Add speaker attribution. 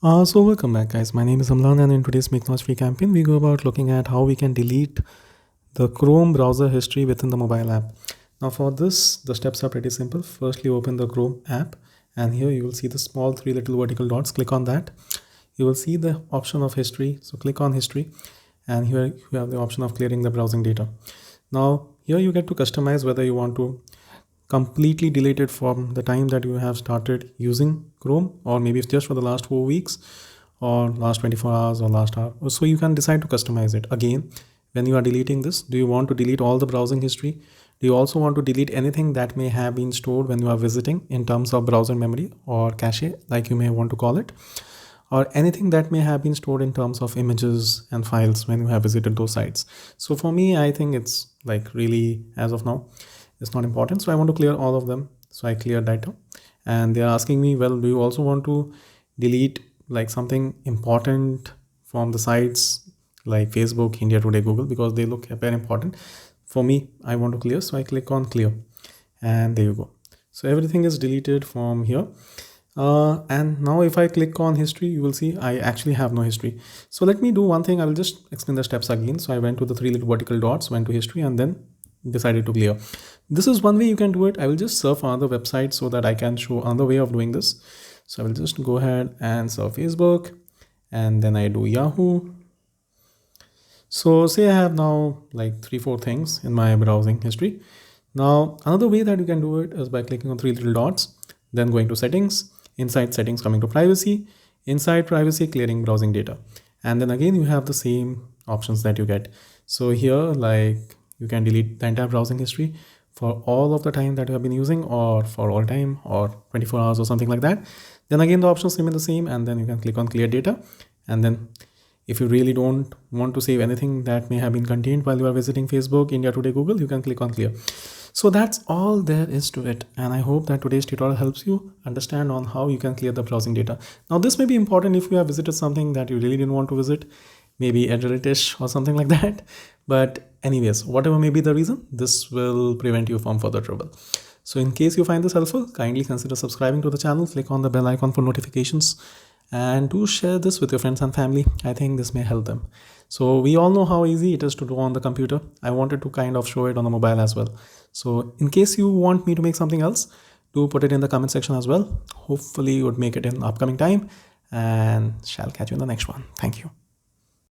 Speaker 1: So welcome back guys, my name is Amlan and in today's Make Noise Free campaign we go about looking at how we can delete the Chrome browser history within the mobile app. Now for this the steps are pretty simple. Firstly open the Chrome app and here you will see the small three little vertical dots. Click on that. You will see the option of history, so click on history and here you have the option of clearing the browsing data. Now here you get to customize whether you want to completely delete it from the time that you have started using Chrome, or maybe it's just for the last 4 weeks or last 24 hours or last hour. So you can decide to customize it. Again, when you are deleting this, do you want to delete all the browsing history? Do you also want to delete anything that may have been stored when you are visiting in terms of browser memory or cache, like you may want to call it, or anything that may have been stored in terms of images and files when you have visited those sites? So for me, I think it's like really, as of now, it's not important. So I want to clear all of them. So I clear data and they're asking me, well, do you also want to delete like something important from the sites like Facebook, India Today, Google, because they look very important. For me, I want to clear. So I click on clear and there you go. So everything is deleted from here. And now if I click on history, you will see I actually have no history. So let me do one thing. I will just explain the steps again. So I went to the three little vertical dots, went to history and then decided to clear. This is one way you can do it. I will just surf another website so that I can show another way of doing this. So I will just go ahead and surf Facebook and then I do Yahoo. So say I have now like 3-4 things in my browsing history. Now another way that you can do it is by clicking on three little dots, then going to settings, inside settings coming to privacy, inside privacy clearing browsing data, and then again you have the same options that you get. So here like you can delete the entire browsing history for all of the time that you have been using, or for all time, or 24 hours or something like that. Then again the options remain the same and then you can click on clear data, and then if you really don't want to save anything that may have been contained while you are visiting Facebook, India Today, Google, you can click on clear. So that's all there is to it, and I hope that today's tutorial helps you understand on how you can clear the browsing data. Now this may be important if you have visited something that you really didn't want to visit, maybe a relatish or something like that. But anyways, whatever may be the reason, this will prevent you from further trouble. So in case you find this helpful, kindly consider subscribing to the channel, click on the bell icon for notifications, and do share this with your friends and family. I think this may help them. So we all know how easy it is to do on the computer. I wanted to kind of show it on the mobile as well. So in case you want me to make something else, do put it in the comment section as well. Hopefully you would make it in upcoming time, and shall catch you in the next one. Thank you.